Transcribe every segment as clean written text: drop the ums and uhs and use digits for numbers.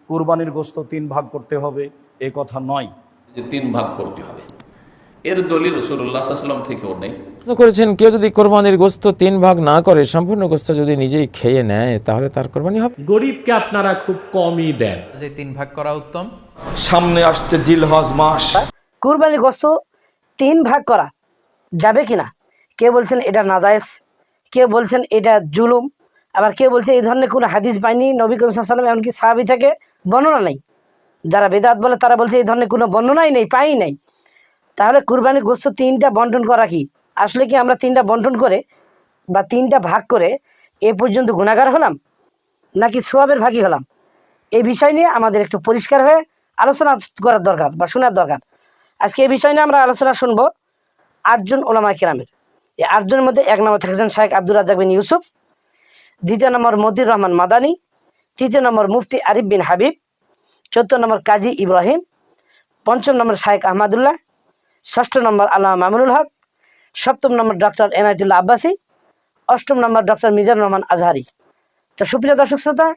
কুরবানির গোশত 3 ভাগ করতে হবে এ কথা নয়। যে 3 ভাগ করতে হবে এর দলিল রাসূলুল্লাহ সাল্লাল্লাহু আলাইহি ওয়াসাল্লাম থেকেও নেই। করেছেন কেউ যদি কোরবানির গোশত 3 ভাগ না করে সম্পূর্ণ গোশত যদি নিজেই খেয়ে নেয় তাহলে তার কোরবানি হবে। গরিবকে আপনারা খুব কমই দেন, যে 3 ভাগ করা উত্তম। সামনে আসছে জিলহজ মাস, কুরবানির গোশত 3 ভাগ করা যাবে কিনা, কেউ বলছেন এটা নাজায়েজ, কেউ বলছেন এটা জুলুম, আবার কেউ বলছে এই ধরনের কোনো হাদিস পাইনি নবী করিম সাল্লাল্লাহু আলাইহি ওয়াসাল্লাম এমনকি সাহাবী থেকে বর্ণনা নেই। যারা বেদাত বলে তারা বলছে এই ধরনের কোনো বর্ণনাই নেই, পাই নাই। তাহলে কুরবানির গোশত 3টা বন্টন করা কি আসলে কি আমরা 3টা বন্টন করে বা 3টা ভাগ করে এ পর্যন্ত গুনাহগার হলাম নাকি সওয়াবের ভাগী হলাম? এই বিষয় নিয়ে আমাদের একটু পরিষ্কার হয়ে আলোচনা করার দরকার বা শোনার দরকার। আজকে এই বিষয় নিয়ে আমরা আলোচনা শুনবো 8 জন ওলামায়ে কেরামের। এই 8 জনের মধ্যে 1 নম্বর থাকছেন শেখ আব্দুর রাজ্জাক বিন ইউসুফ, 2 নম্বর মতিউর রহমান মাদানী, 3 নম্বর মুফতি আরিফ বিন হাবিব, 4 নম্বর কাজী ইব্রাহিম, 5 নম্বর শাইখ আহমদুল্লাহ, 6 নম্বর আল্লামা মামুনুল হক, 7 নম্বর ডক্টর এনায়েতুল্লাহ আব্বাসী, 8 নম্বর ডক্টর মিজানুর রহমান আজহারি। তো সুপ্রিয় দর্শক শ্রোতা,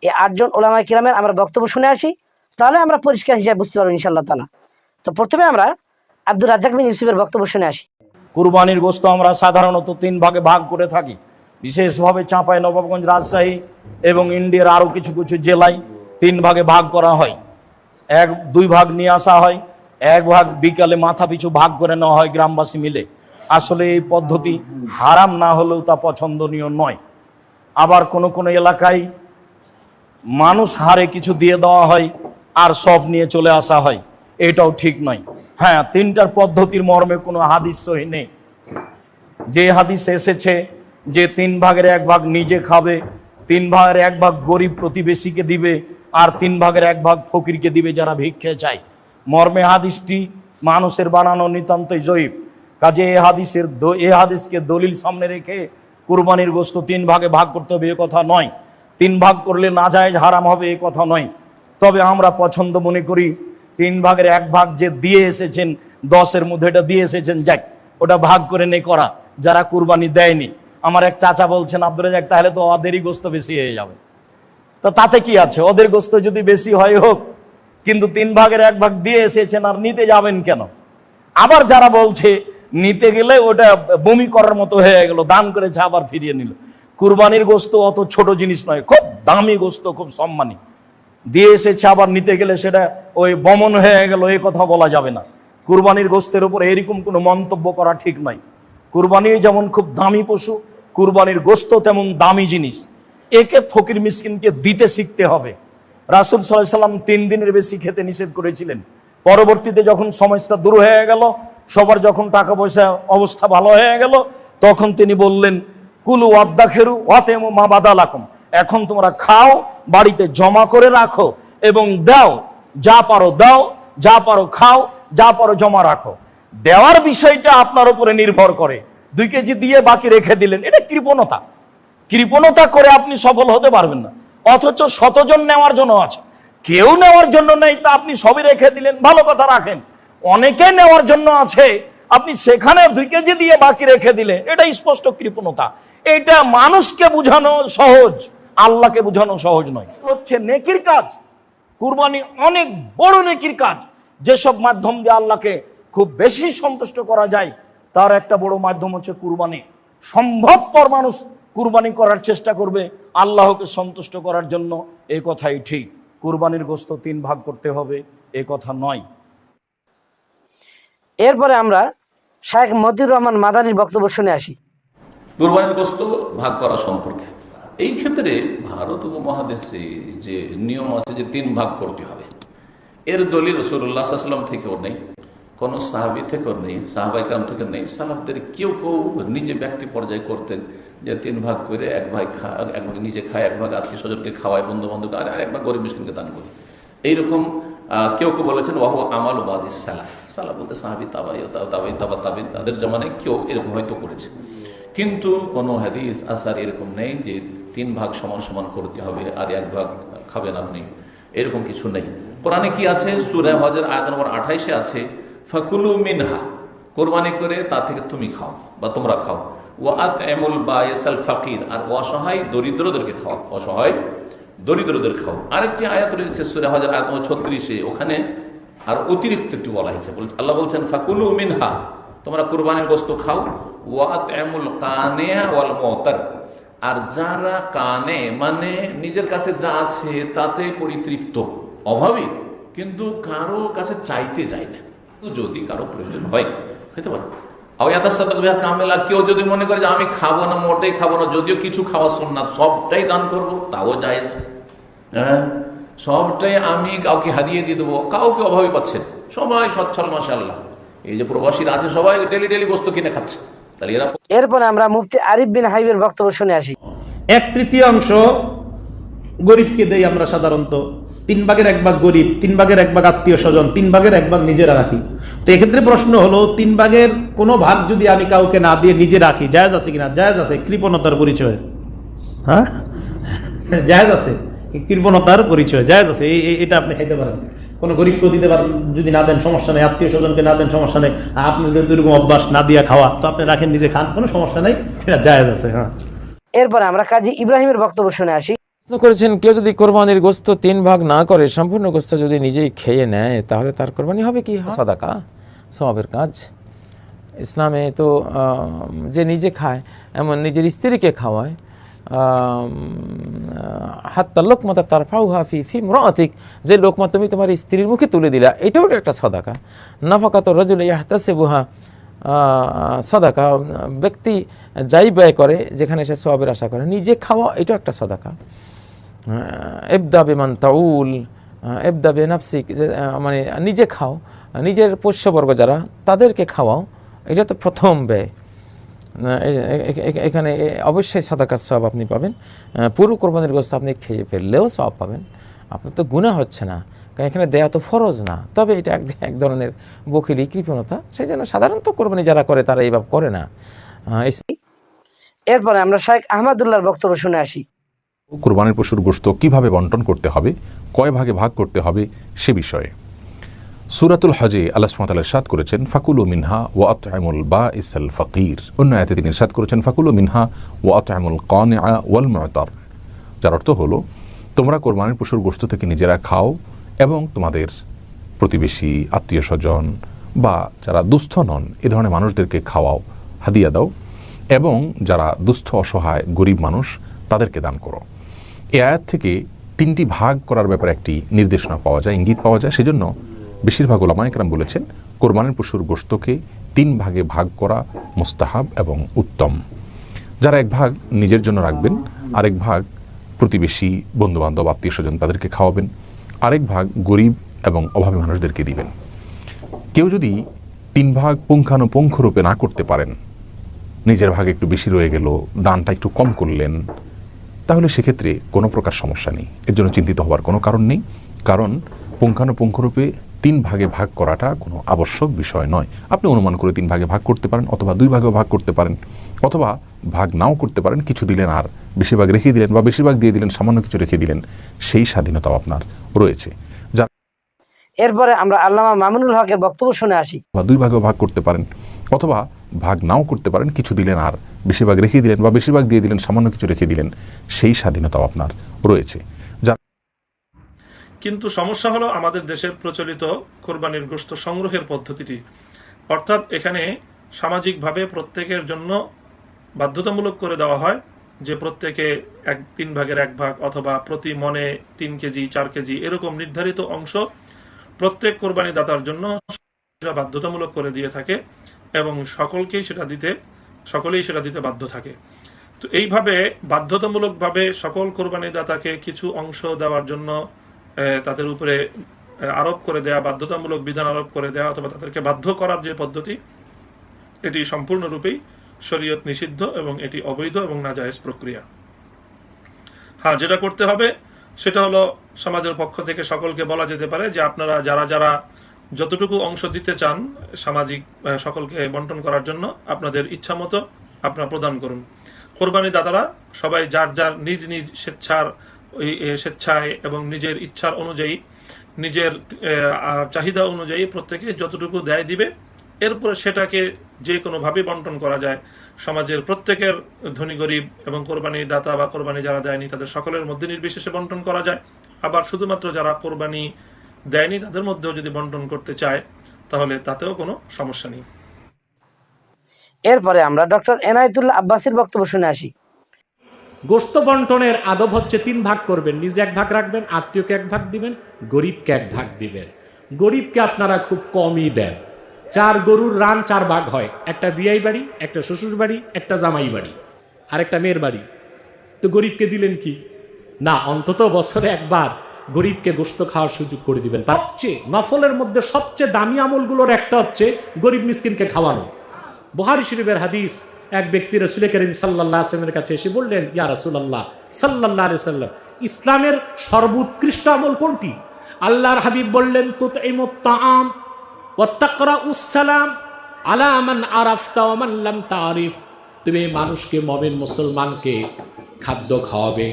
এই 8 জন ওলামায়ে কেরামের আমরা বক্তব্য শুনে আসি, তাহলে আমরা পরিষ্কার হিসাবে বুঝতে পারবো ইনশাআল্লাহ তাআলা। তো প্রথমে আমরা আব্দুর রাজ্জাক বিন ইউসুফের বক্তব্য শুনে আসি। কুরবানির গোশত আমরা সাধারণত 3 ভাগে ভাগ করে থাকি। বিশেষভাবে চাঁপাইনবাবগঞ্জ, রাজশাহী এবং ইন্ডিয়ার আরও কিছু কিছু জেলায় 3 ভাগে ভাগ করা হয়। 2 ভাগ নিয়ে আসা হয়, 1 ভাগ বিকালে মাথা পিছু ভাগ করে নেওয়া হয় গ্রামবাসী মিলে। আসলে এই পদ্ধতি হারাম না হলেও তা পছন্দনীয় নয়। আবার কোনো কোনো এলাকায় মানুষ হারে কিছু দিয়ে দেওয়া হয় আর সব নিয়ে চলে আসা হয়, এটাও ঠিক নয়। হ্যাঁ, 3টার পদ্ধতির মর্মে কোনো হাদিস সহি নেই। যে হাদিস এসেছে যে 3 ভাগের 1 ভাগ নিজে খাবে, 3 ভাগের 1 ভাগ গরিব প্রতিবেশীকে দিবে, আর 3 ভাগের 1 ভাগ ফকিরকে দিবে যারা ভিক্ষে চায়, মর্মে হাদিসটি মানুষের বানানো নিতান্তই জয়ীফ। কাজে এই হাদিসকে দলিল সামনে রেখে কুরবানির গোশত 3 ভাগে ভাগ করতে হবে এ কথা নয়। 3 ভাগ করলে নাজায়েজ হারাম হবে এ কথা নয়। তবে আমরা পছন্দ মনে করি 3 ভাগের 1 ভাগ যে দিয়ে এসেছেন 10-এর মধ্যে এটা দিয়ে এসেছেন, যাক ওটা ভাগ করে নে করা যারা কুরবানি দেয়নি। আমার এক চাচা বলছেন, আব্দুর রাজ্জাক তাহলে তো ওদেরই গোশত বেশি হয়ে যাবে। তো তাতে কি আছে, ওদের গোশত যদি বেশি হয় হোক, কিন্তু 3 ভাগের 1 ভাগ দিয়ে এসেছেন আর নিতে যাবেন কেন? আবার যারা বলছে নিতে গেলে ওটা বমি করার মতো হয়ে গেল, দান করেছে আবার ফিরিয়ে নিল। কুরবানির গোশত অত ছোট জিনিস নয়, খুব দামি গোশত, খুব সম্মানী। দিয়ে এসেছে আবার নিতে গেলে সেটা ওই বমন হয়ে গেল, এই কথা বলা যাবে না। কুরবানির গোশতের উপর এরকম কোনো মন্তব্য করা ঠিক নয়। কুরবানি যেমন খুব দামি পশু, কুরবানির গোশত তেমন দামি জিনিস। একে ফকির মিসকিনকে দিতে শিখতে হবে। রাসূল সাল্লাল্লাহু আলাইহি ওয়াসাল্লাম 3 দিনের বেশি খেতে নিষেধ করেছিলেন। পরবর্তীতে যখন সমস্যা দূর হয়ে গেল, সবার যখন টাকা পয়সা অবস্থা ভালো হয়ে গেল, তখন তিনি বললেন, কুলু ওয়াদ্দাখিরু ওয়াতিমু মা বাদালাকুম, এখন তোমরা খাও, বাড়িতে জমা করে রাখো এবং দাও, যা পারো দাও, যা পারো খাও, যা পারো জমা রাখো। দেওয়ার বিষয়টা আপনার উপরে নির্ভর করে। 2 কেজি দিয়ে বাকি রেখে দিলেন, এটা কৃপণতা। কৃপণতা করে আপনি সফল হতে পারবেন না। অথচ 100 জন নেওয়ার জন্য আছে, কেউ নেওয়ার জন্য নেই, তা আপনি সবই রেখে দিলেন, ভালো কথা রাখেন। অনেকে নেওয়ার জন্য আছে, আপনি সেখানে 2 কেজি দিয়ে বাকি রেখে দিলেন, এটা স্পষ্ট কৃপণতা। এটা মানুষকে বোঝানো সহজ, আল্লাহকে বোঝানো সহজ নয়। হচ্ছে নেকির কাজ, কুরবানি অনেক বড় নেকির কাজ। যেসব মাধ্যম দিয়ে আল্লাহকে খুব বেশি সন্তুষ্ট করা যায় তার একটা বড় মাধ্যম হচ্ছে কুরবানি। সম্ভবপর মানুষ কুরবানি করার চেষ্টা করবে আল্লাহকে সন্তুষ্ট করার জন্য, এই কথাই ঠিক। কুরবানির গোশত 3 ভাগ করতে হবে এ কথা নয়। এরপরে আমরা শেখ মতিউর রহমান মাদানীর বক্তব্য শুনে আসি। কুরবানির গোশত ভাগ করা সম্পর্কে এই ক্ষেত্রে ভারত উপমহাদেশে যে নিয়ম আছে যে 3 ভাগ করতে হবে, এর দলিল রাসূলুল্লাহ সাল্লাল্লাহু আলাইহি ওয়াসাল্লাম থেকেও নেই, কোন সাহাবী থেকেও নেই, সাহাবায়ে কেরাম থেকে নেই। সালাফদের কেউ কেউ নিজে ব্যক্তি পর্যায়ে করতেন যে 3 ভাগ করে 1 ভাগ নিজে খায়, 1 ভাগ আত্মীয় স্বজনকে খাওয়ায়, বন্ধু বান্ধবকে, আর 1 ভাগ গরিব মিসকিনকে দান করে। এইরকম কেউ কেউ বলেছেন ওয়াহু আমালু বাযি সালাফ। সালাফ বলতে সাহাবী, তাবাঈ, তাদের জামানায় কেউ এরকম হয়তো করেছে, কিন্তু কোনো হাদিস আসার এরকম নেই যে 3 ভাগ সমান সমান করতে হবে আর 1 ভাগ খাবেন আপনি, এরকম কিছু নেই। কোরআনে কি আছে? সূরা হজের আয়াত নম্বর 28-এ আছে, ফাকুলু মিনহা, কোরবানি করে তা থেকে তুমি খাও বা তোমরা খাও, ওয়া আতইমুল বায়িসাল ফাকির, আর অসহায় দরিদ্রদেরকে খাও, অসহায় দরিদ্রদের খাও। আরেকটি আয়াত রয়েছে সূরা হজ আয়াত 36, ওখানে আর অতিরিক্ত একটু বলা হয়েছে। আল্লাহ বলছেন ফাকুলু মিনহা, তোমরা কুরবানির গোশত খাও, ওয়াত'ইমুল কানিয়া ওয়াল মু'তার, আর যারা কানে মানে নিজের কাছে যা আছে তাতে পরিতৃপ্ত, অভাবী, কিন্তু কারো কাছে চাইতে যায় না, যদি কারো প্রয়োজন হয় হইতে পারে। কামেলা, কেউ যদি মনে করে যে আমি খাবো না, মোটেই খাবো না, যদিও কিছু খাওয়া সুন্নাত, সবটাই দান করবো, তাও জায়েজ। হ্যাঁ, সবটাই আমি কাউকে হাদিয়ে দিয়ে দেবো, কাউকে অভাবী পাচ্ছেন, সবাই সচ্ছল মাশাআল্লাহ। এই যে প্রবাসীরা আছে সবাই ডেলি ডেলি গোস্ত কিনে খাচ্ছে, তাহলে এরা। এরপরে আমরা মুফতি আরিফ বিন হাবিবের বক্তব্য শুনে আসি। 1/3 গরিবকে দেই আমরা সাধারণত, 3 ভাগের 1 ভাগ গরিব, 3 ভাগের 1 ভাগ আত্মীয় স্বজন, 3 ভাগের 1 ভাগ নিজেরা রাখি। তো এক্ষেত্রে প্রশ্ন হলো, 3 ভাগের কোনো ভাগ যদি আমি কাউকে না দিয়ে নিজে রাখি, জায়েজ আছে কিনা? জায়েজ আছে, কৃপণতার পরিচয়। হ্যাঁ, জায়েজ আছে, কৃপণতার পরিচয়, জায়েজ আছে, এটা আপনি খাইতে পারেন। কোনো গরিবকেও দিতে পারেন, যদি না দেন সমস্যা নেই, আত্মীয় স্বজনকে না দেন সমস্যা নেই, আপনার যেহেতু এরকম অভ্যাস না দিয়া খাওয়া, তো আপনি রাখেন, নিজে খান, কোনো সমস্যা নেই, এটা জায়েজ আছে। হ্যাঁ, এরপরে আমরা কাজী ইব্রাহিমের বক্তব্য শুনে আসি। প্রশ্ন করেছেন, কেউ যদি কোরবানির গোশত 3 ভাগ না করে সম্পূর্ণ গোশত যদি নিজেই খেয়ে নেয়, তাহলে তার কোরবানি হবে কি? সাদাকা, সওয়াবের কাজ। ইসলামে তো যে নিজে খায়, এমন নিজের স্ত্রীকে খাওয়ায়, হাত্তা লোকমাতা তার ফাউহা ফি ফি ইমরাতিক, যে লোকমা তুমি তোমার স্ত্রীর মুখে তুলে দিলা, এটাও একটা সাদাকা। নাফাকাতুর রাজুল ইয়াহতাসিবুহা সাদাকা, ব্যক্তি যাই ব্যয় করে যেখানে সে সওয়াবের আশা করে, নিজে খাওয়া এটাও একটা সাদাকা। ইবদা বিমান তাউল, ইবদা বিনাফসিক, মানে নিজে খাও, নিজের পোষ্যবর্গ যারা তাদেরকে খাওয়াও, এটা তো প্রথম ব্যয়। এখানে অবশ্যই সাদাকার সওয়াব আপনি পাবেন। পুরো কোরবানির গোশত আপনি খেয়ে ফেললেও সওয়াব পাবেন, আপনার তো গুনাহ হচ্ছে না, কারণ এখানে দেয়া তো ফরজ না। তবে এটা এক ধরনের বখিলি, কৃপণতা, সেই জন্য সাধারণত কোরবানি যারা করে তারা এইভাবে করে না। এরপরে আমরা শেখ আহমদুল্লাহর বক্তব্য শুনে আসি। কুরবানির পশুর গোশত কিভাবে বন্টন করতে হবে, কয় ভাগে ভাগ করতে হবে সে বিষয়ে সূরাতুল হজে আল্লাহ সুবহানাহু ওয়া তাআলা ইরশাদ করেছেন ফাকুলু মিনহা ওয়া আত'ইমুল বাঈসাল ফাকির। অন্য আয়াতে তিনি ইরশাদ করেছেন ফাকুলু মিনহা ওয়া আত'ইমুল কানিআ ওয়াল মু'তার, যার অর্থ হলো তোমরা কোরবানির পশুর গোশত থেকে নিজেরা খাও এবং তোমাদের প্রতিবেশী, আত্মীয় স্বজন বা যারা দুস্থ নন এ ধরনের মানুষদেরকে খাওয়াও, হাদিয়া দাও, এবং যারা দুস্থ অসহায় গরিব মানুষ তাদেরকে দান করো। এই আয়াত থেকে 3টি ভাগ করার ব্যাপারে একটি নির্দেশনা পাওয়া যায়, ইঙ্গিত পাওয়া যায়। সেজন্য বেশিরভাগ উলামায়ে কেরাম বলেছেন কোরবানির পশুর গোশতকে 3 ভাগে ভাগ করা মুস্তাহাব এবং উত্তম। যারা 1 ভাগ নিজের জন্য রাখবেন, আরেক ভাগ প্রতিবেশী, বন্ধুবান্ধব, আত্মীয় স্বজন তাদেরকে খাওয়াবেন, আরেক ভাগ গরিব এবং অভাবী মানুষদেরকে দিবেন। কেউ যদি 3 ভাগ পুঙ্খানুপুঙ্খরূপে না করতে পারেন, নিজের ভাগে একটু বেশি রয়ে গেল, দানটা একটু কম করলেন, তাহলে সেক্ষেত্রে কোনো প্রকার সমস্যা নেই, এর জন্য চিন্তিত হওয়ার কোনো কারণ নেই। কারণ পুঙ্খানুপুঙ্খরূপে 3 ভাগে ভাগ করাটা কোনো আবশ্যক বিষয় নয়। আপনি অনুমান করে 3 ভাগে ভাগ করতে পারেন, অথবা 2 ভাগেও ভাগ করতে পারেন, অথবা ভাগ নাও করতে পারেন, কিছু দিলেন আর বেশিরভাগ রেখে দিলেন, বা বেশিরভাগ দিয়ে দিলেন, সামান্য কিছু রেখে দিলেন, সেই স্বাধীনতাও আপনার রয়েছে। এরপরে আমরা আল্লামা মামুনুল হকের বক্তব্য শুনে আসি। 2 ভাগেও ভাগ করতে পারেন, অথবা ভাগ নাও করতে পারেন, কিছু দিলেন আর বেশিরভাগ রেখে দিলেন, বা বেশিরভাগ দিয়ে দিলেন, সামান্য কিছু রেখে দিলেন, সেই স্বাধীনতাও আপনার রয়েছে। কিন্তু সমস্যা হলো আমাদের দেশের প্রচলিত কোরবানির গোশত সংগ্রহের পদ্ধতিটি, অর্থাৎ এখানে সামাজিকভাবে প্রত্যেকের জন্য বাধ্যতামূলক করে দেওয়া হয় যে প্রত্যেকে 3 ভাগের 1 ভাগ অথবা প্রতি মনে 3 কেজি 4 কেজি এরকম নির্ধারিত অংশ প্রত্যেক কোরবানি দাতার জন্য বাধ্যতামূলক করে দিয়ে থাকে, এবং সকলেই সেটা দিতে বাধ্য থাকে। তো এইভাবে বাধ্যতামূলকভাবে সকল কোরবানি দাতাকে কিছু অংশ দেওয়ার জন্য তাদের উপরে আরোপ করে দেয়া, বাধ্যতামূলক বিধান আরোপ করে দেয়া, অথবা তাদেরকে বাধ্য করার যে পদ্ধতি, এটি সম্পূর্ণরূপেই শরীয়ত নিষিদ্ধ এবং এটি অবৈধ এবং নাজায়েজ প্রক্রিয়া। হ্যাঁ, যেটা করতে হবে সেটা হলো সমাজের পক্ষ থেকে সকলকে বলা যেতে পারে যে আপনারা যারা যতটুকু অংশ দিতে চান সামাজিক সকলকে বন্টন করার জন্য, আপনাদের ইচ্ছা মতো আপনারা প্রদান করুন। কোরবানি দাতারা সবাই যার যার নিজ নিজ স্বেচ্ছায় এবং নিজের ইচ্ছার অনুযায়ী, নিজের চাহিদা অনুযায়ী প্রত্যেকে যতটুকু দেয় দিবে, এরপরে সেটাকে যে কোনোভাবে বন্টন করা যায়, সমাজের প্রত্যেকের ধনী গরিব এবং কোরবানি দাতা বা কোরবানি যারা দেয়নি তাদের সকলের মধ্যে নির্বিশেষে বন্টন করা যায়। আবার শুধুমাত্র যারা কোরবানি দেয়নি তাদের মধ্যেও যদি বন্টন করতে চায় তাহলে তাতেও কোনো সমস্যা নেই। এরপরে আমরা ডক্টর এনায়েতুল্লাহ আব্বাসীর বক্তব্য শুনে আসি। গোস্ত বন্টনের আদব হচ্ছে 3 ভাগ করবেন, নিজে 1 ভাগ রাখবেন, আত্মীয়কে 1 ভাগ দিবেন, গরিবকে 1 ভাগ দিবেন। গরিবকে আপনারা খুব কমই দেন। 4 গরুর রান 4 ভাগ হয়, একটা বিয়াই বাড়ি, একটা শ্বশুর বাড়ি, একটা জামাই বাড়ি, আর একটা মেয়ের বাড়ি। তো গরিবকে দিলেন কি না, অন্তত বছরে 1 বার গরিবকে গোস্ত খাওয়ার সুযোগ করে দিবেন। তার চেয়ে নফলের মধ্যে সবচেয়ে দামি আমলগুলোর একটা হচ্ছে গরিব মিসকিনকে খাওয়ানো। বুখারী শরীফের হাদিস, এক ব্যক্তি রাসূল করিম সাল্লাল্লাহু আলাইহি ওয়াসাল্লামের কাছে এসে বললেন, ইয়া রাসূলুল্লাহ সাল্লাল্লাহু আলাইহি ওয়াসাল্লাম, ইসলামের সর্বোৎকৃষ্ট আমল কোনটি? আল্লাহর হাবিব বললেন, তুতঈমুত তাআম ওয়া তাকরাউস সালাম আলা মান আরাফতা ওয়া মান লাম তারিফ। তুমি মানুষকে, মুমিন মুসলমানকে খাদ্য খাওয়াবে,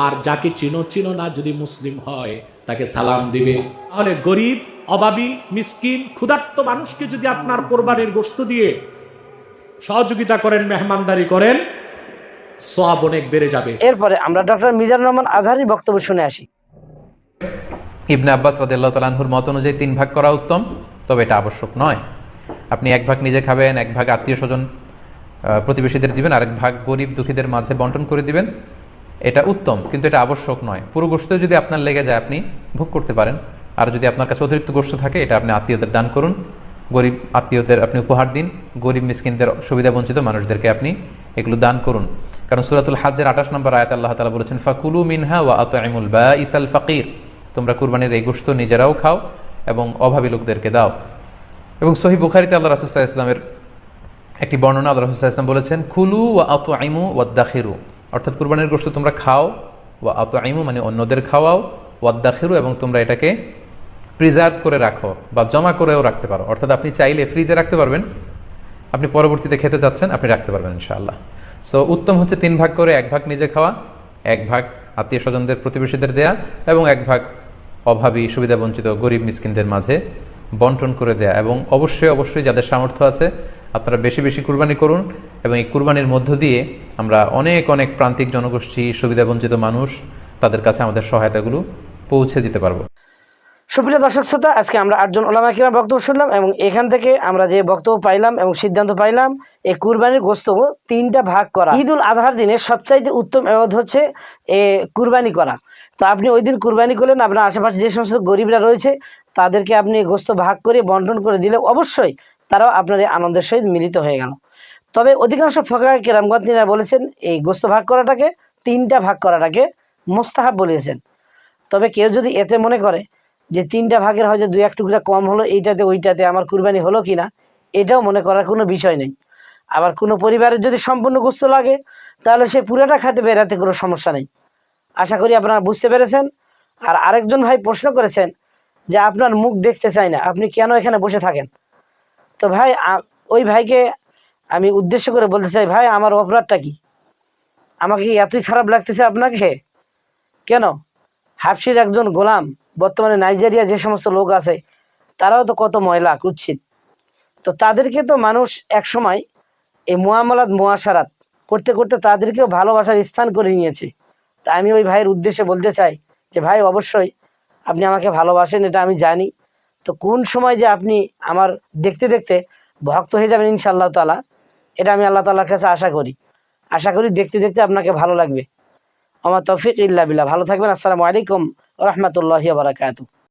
আর যাকে চিনো না যদি মুসলিম হয় তাকে সালাম দিবে। তাহলে গরিব, অভাবী, মিসকিন, ক্ষুধার্ত মানুষকে যদি আপনার কোরবানির গোশত দিয়ে সহযোগিতা করেন, মেহমানদারি করেন, সওয়াব অনেক বেড়ে যাবে। এরপরে আমরা ডক্টর মিজানুর রহমান আজহারীর বক্তব্য শুনে আসি। ইবনে আব্বাস রাদিয়াল্লাহু তাআলা আনহুর মত অনুযায়ী 3 ভাগ করা উত্তম, তবে এটা আবশ্যক নয়। আপনি 1 ভাগ নিজে খাবেন, 1 ভাগ আত্মীয় স্বজন প্রতিবেশীদের দিবেন, আরেক ভাগ গরিব দুঃখীদের মাঝে বন্টন করে দিবেন, এটা উত্তম, কিন্তু এটা আবশ্যক নয়। পুরো গোশত যদি আপনার লেগে যায় আপনি ভোগ করতে পারেন, আর যদি আপনার কাছে অতিরিক্ত গোশত থাকে এটা আপনি আত্মীয়দের দান করুন, গরিব আত্মীয়দের আপনি উপহার দিন, গরিব মিসকিনদের, সুবিধা বঞ্চিত মানুষদেরকে আপনি এগুলো দান করুন। কারণ সূরাতুল হজ্জের 28 নম্বর আয়াতে আল্লাহ তাআলা বলেছেন, ফাকুলু মিনহা ওয়া আত'ইমুল বাঈসাল ফাকির, তোমরা কুরবানির এই গোশত নিজেরাও খাও এবং অভাবী লোকদেরকে দাও। এবং সহিহ বুখারীতে আল্লাহ রাসূল সাল্লাল্লাহু আলাইহি ওয়াসাল্লামের একটি বর্ণনা, আল্লাহ রাসূল সাল্লাল্লাহু আলাইহি ওয়াসাল্লাম বলেছেন, কুলু ওয়া আত'ইমু ওয়াদাখিরু, অর্থাৎ কুরবানির গোশত তোমরা খাও, ওয়া আত'ইমু মানে অন্যদের খাওয়াও, ওয়াদাখিরু এবং তোমরা এটাকে প্রিজার্ভ করে রাখো বা জমা করেও রাখতে পারো। অর্থাৎ আপনি চাইলে ফ্রিজে রাখতে পারবেন, আপনি পরবর্তীতে খেতে চাচ্ছেন আপনি রাখতে পারবেন ইনশাআল্লাহ। সো উত্তম হচ্ছে 3 ভাগ করে 1 ভাগ নিজে খাওয়া, 1 ভাগ আত্মীয় স্বজনদের প্রতিবেশীদের দেয়া এবং 1 ভাগ অভাবী সুবিধা বঞ্চিত গরিব মিসকিনদের মাঝে বন্টন করে দেয়া। এবং অবশ্যই যাদের সামর্থ্য আছে আপনারা বেশি বেশি কুরবানি করুন, এবং এই কুরবানির মধ্য দিয়ে আমরা অনেক প্রান্তিক জনগোষ্ঠী, সুবিধা বঞ্চিত মানুষ, তাদের কাছে আমাদের সহায়তাগুলো পৌঁছে দিতে পারবো। সুপ্রিয় দর্শক শ্রোতা, আজকে আমরা 8 জন ওলামা কিরাম বক্তব্য শুনলাম, এবং এখান থেকে আমরা যে বক্তব্য পাইলাম এবং সিদ্ধান্ত পাইলাম, এই কুরবানির গোশত 3টা ভাগ করা। ঈদুল আজহার দিনে সবচাইতে উত্তম ইবাদত হচ্ছে কুরবানি করা। তো আপনি ওই দিন কুরবানি করলেন, আপনার আশেপাশে যে সমস্ত গরিবরা রয়েছে তাদেরকে আপনি গোশত ভাগ করে বন্টন করে দিলে অবশ্যই তারাও আপনার এই আনন্দের সহিত মিলিত হয়ে গেল। তবে অধিকাংশ ফাকাহে কেরামগণ তিনারা বলেছেন এই গোশত ভাগ করাটাকে, 3টা ভাগ করাটাকে মুস্তাহাব বলেছেন। তবে কেউ যদি এতে মনে করে যে 3টা ভাগের হয়তো 2-1 টুকরা কম হলো, এইটাতে ওইটাতে আমার কুরবানি হলো কিনা, এটাও মনে করার কোনো বিষয় নেই। আবার কোনো পরিবারের যদি সম্পূর্ণ গোশত লাগে তাহলে সে পুরোটা খেতে বেরাতে কোনো সমস্যা নেই। আশা করি আপনারা বুঝতে পেরেছেন। আর আরেকজন ভাই প্রশ্ন করেছেন যে আপনার মুখ দেখতে চাই না, আপনি কেন এখানে বসে থাকেন? তো ভাই, ওই ভাইকে আমি উদ্দেশ্য করে বলতে চাই, ভাই আমার অপরাধটা কি? আমাকে এতই খারাপ লাগতেছে আপনাকে কেন? হাবশির একজন গোলাম, বর্তমানে নাইজেরিয়া যে সমস্ত লোক আছে তারাও তো কত ময়লা কুৎসিত, তো তাদেরকে তো মানুষ এক সময় এই মুআমালাত মুআশারাত করতে করতে তাদেরকেও ভালোবাসার স্থান করে নিয়েছে। তা আমি ওই ভাইয়ের উদ্দেশ্যে বলতে চাই যে ভাই অবশ্যই আপনি আমাকে ভালোবাসেন, এটা আমি জানি। তো কোন সময় যে আপনি আমার দেখতে দেখতে ভক্ত হয়ে যাবেন ইনশাআল্লাহ তাআলা, এটা আমি আল্লাহ তাআলার কাছে আশা করি দেখতে দেখতে আপনাকে ভালো লাগবে। আমার তৌফিক ইল্লা বিল্লাহ। ভালো থাকবেন। আসসালামু আলাইকুম ওয়া রাহমাতুল্লাহি ওয়া বারাকাতুহু।